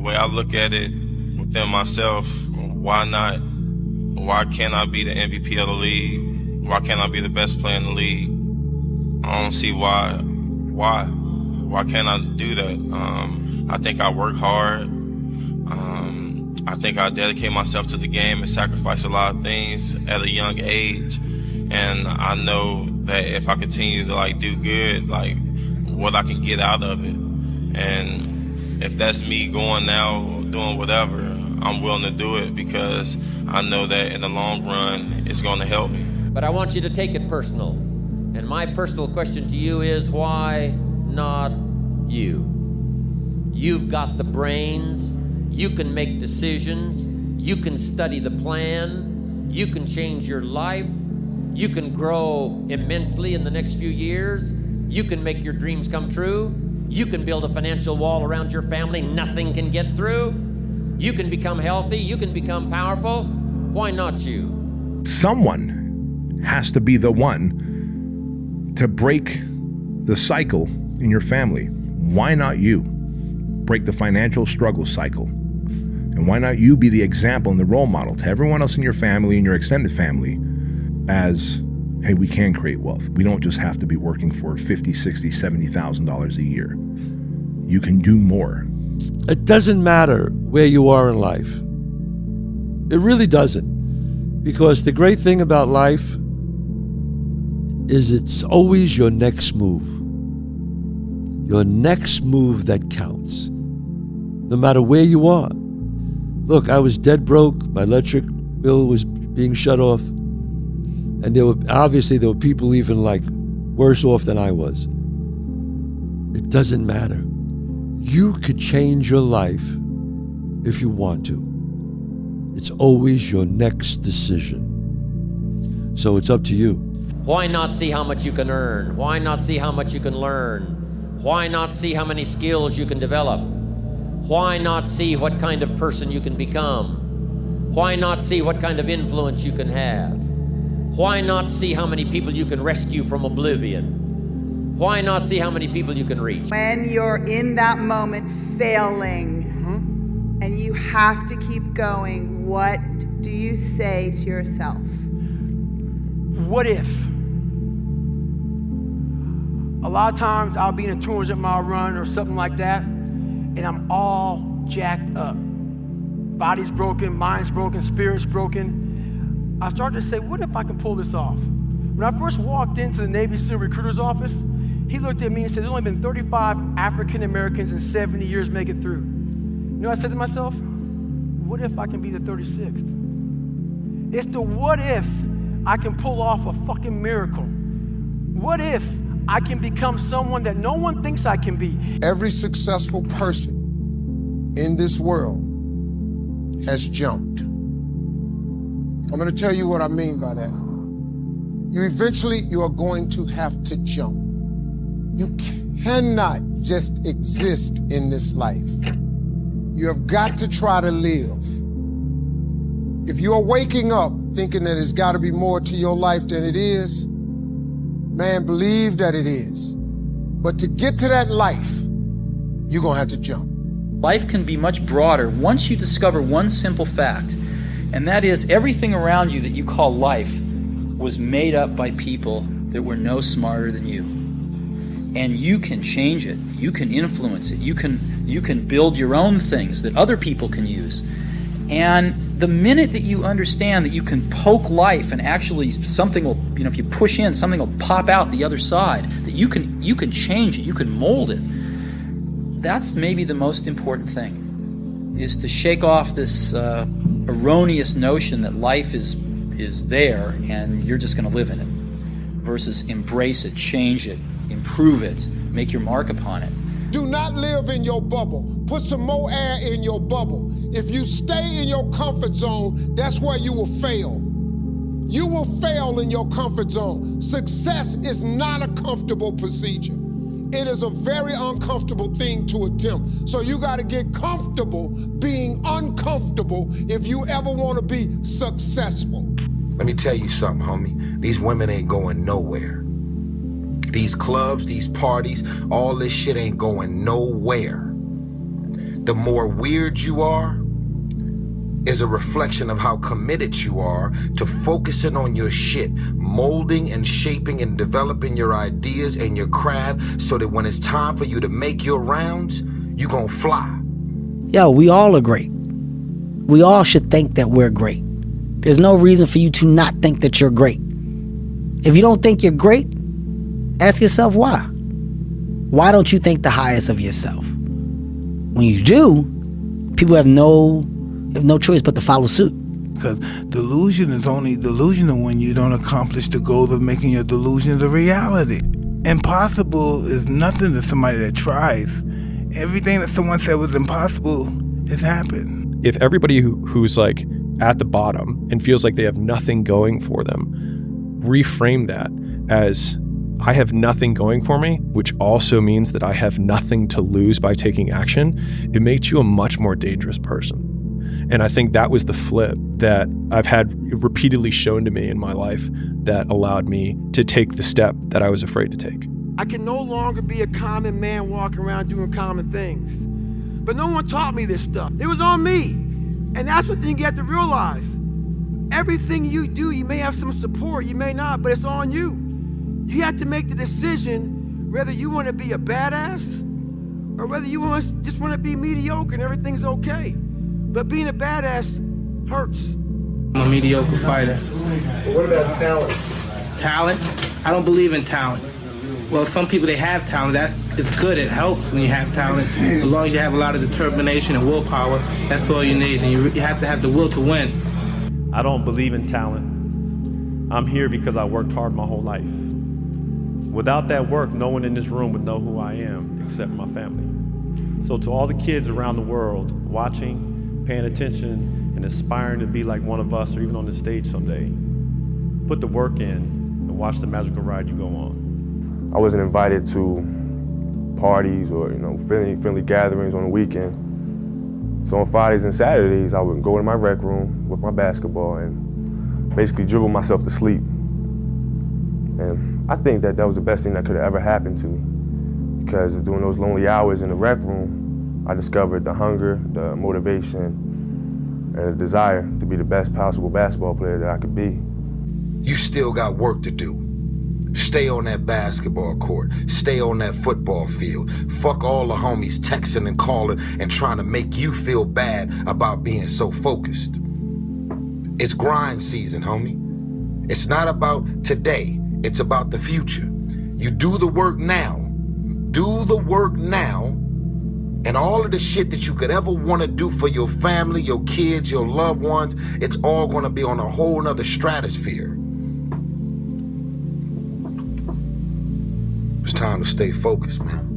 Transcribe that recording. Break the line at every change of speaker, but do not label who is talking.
way I look at it within myself, why not? Why can't I be the MVP of the league? Why can't I be the best player in the league? I don't see why. Why can't I do that? I think I work hard. I think I dedicate myself to the game and sacrifice a lot of things at a young age. And I know that if I continue to do good, what I can get out of it. And if that's me going now, doing whatever, I'm willing to do it because I know that in the long run, it's going to help me.
But I want you to take it personal. And my personal question to you is, why not you? You've got the brains. You can make decisions. You can study the plan. You can change your life. You can grow immensely in the next few years. You can make your dreams come true. You can build a financial wall around your family nothing can get through. You can become healthy. You can become powerful. Why not you?
Someone has to be the one to break the cycle in your family. Why not you? Break the financial struggle cycle. And why not you be the example and the role model to everyone else in your family and your extended family as, hey, we can create wealth. We don't just have to be working for $50,000, $60,000, $70,000 a year. You can do more.
It doesn't matter where you are in life. It really doesn't. Because the great thing about life is it's always your next move. Your next move that counts. No matter where you are. Look, I was dead broke. My electric bill was being shut off. And there were people even worse off than I was. It doesn't matter. You could change your life if you want to. It's always your next decision. So it's up to you.
Why not see how much you can earn? Why not see how much you can learn? Why not see how many skills you can develop? Why not see what kind of person you can become? Why not see what kind of influence you can have? Why not see how many people you can rescue from oblivion? Why not see how many people you can reach?
When you're in that moment failing and you have to keep going, what do you say to yourself?
What if? A lot of times I'll be in a 200-mile run or something like that, and I'm all jacked up. Body's broken, mind's broken, spirit's broken. I started to say, what if I can pull this off? When I first walked into the Navy SEAL recruiter's office, he looked at me and said, there's only been 35 African Americans in 70 years make it through. You know what I said to myself? What if I can be the 36th? It's the what if I can pull off a fucking miracle. What if I can become someone that no one thinks I can be?
Every successful person in this world has jumped. I'm going to tell you what I mean by that. You are going to have to jump. You cannot just exist in this life. You have got to try to live. If you are waking up thinking that there's got to be more to your life than it is, man, believe that it is. But to get to that life, you're going to have to jump.
Life can be much broader once you discover one simple fact, and that is everything around you that you call life was made up by people that were no smarter than you. And you can change it. You can influence it. You can build your own things that other people can use. And the minute that you understand that you can poke life and actually something will, if you push in, something will pop out the other side, that you can change it, you can mold it. That's maybe the most important thing, is to shake off this erroneous notion that life is there and you're just going to live in it, versus embrace it, change it, improve it, make your mark upon it.
Do not live in your bubble. Put some more air in your bubble. If you stay in your comfort zone, that's where you will fail. You will fail in your comfort zone. Success is not a comfortable procedure. It is a very uncomfortable thing to attempt. So you got to get comfortable being uncomfortable if you ever want to be successful.
Let me tell you something, homie. These women ain't going nowhere. These clubs, these parties, all this shit ain't going nowhere. the more weird you are is a reflection of how committed you are to focusing on your shit, molding and shaping and developing your ideas and your craft so that when it's time for you to make your rounds, you gonna fly.
Yo, we all are great. We all should think that we're great. There's no reason for you to not think that you're great. If you don't think you're great, ask yourself why. Why don't you think the highest of yourself? When you do, people have no choice but to follow suit.
Because delusion is only delusional when you don't accomplish the goals of making your delusions a reality. Impossible is nothing to somebody that tries. Everything that someone said was impossible has happened.
If everybody who's like at the bottom and feels like they have nothing going for them, reframe that as I have nothing going for me, which also means that I have nothing to lose by taking action, it makes you a much more dangerous person. And I think that was the flip that I've had repeatedly shown to me in my life that allowed me to take the step that I was afraid to take.
I can no longer be a common man walking around doing common things. But no one taught me this stuff. It was on me. And that's the thing you have to realize. Everything you do, you may have some support, you may not, but it's on you. You have to make the decision whether you want to be a badass or whether you just want to be mediocre and everything's okay. But being a badass hurts.
I'm a mediocre fighter.
But what about talent?
Talent? I don't believe in talent. Well, some people, they have talent. It's good. It helps when you have talent. As long as you have a lot of determination and willpower, that's all you need. And you have to have the will to win.
I don't believe in talent. I'm here because I worked hard my whole life. Without that work, no one in this room would know who I am except my family. So to all the kids around the world watching, paying attention, and aspiring to be like one of us or even on the stage someday, put the work in and watch the magical ride you go on.
I wasn't invited to parties or friendly gatherings on the weekend. So on Fridays and Saturdays, I would go in my rec room with my basketball and basically dribble myself to sleep. And I think that was the best thing that could have ever happened to me, because during those lonely hours in the rec room, I discovered the hunger, the motivation, and the desire to be the best possible basketball player that I could be.
You still got work to do. Stay on that basketball court. Stay on that football field. Fuck all the homies texting and calling and trying to make you feel bad about being so focused. It's grind season, homie. It's not about today. It's about the future. You do the work now. Do the work now, and all of the shit that you could ever want to do for your family, your kids, your loved ones, it's all going to be on a whole nother stratosphere. It's time to stay focused, man.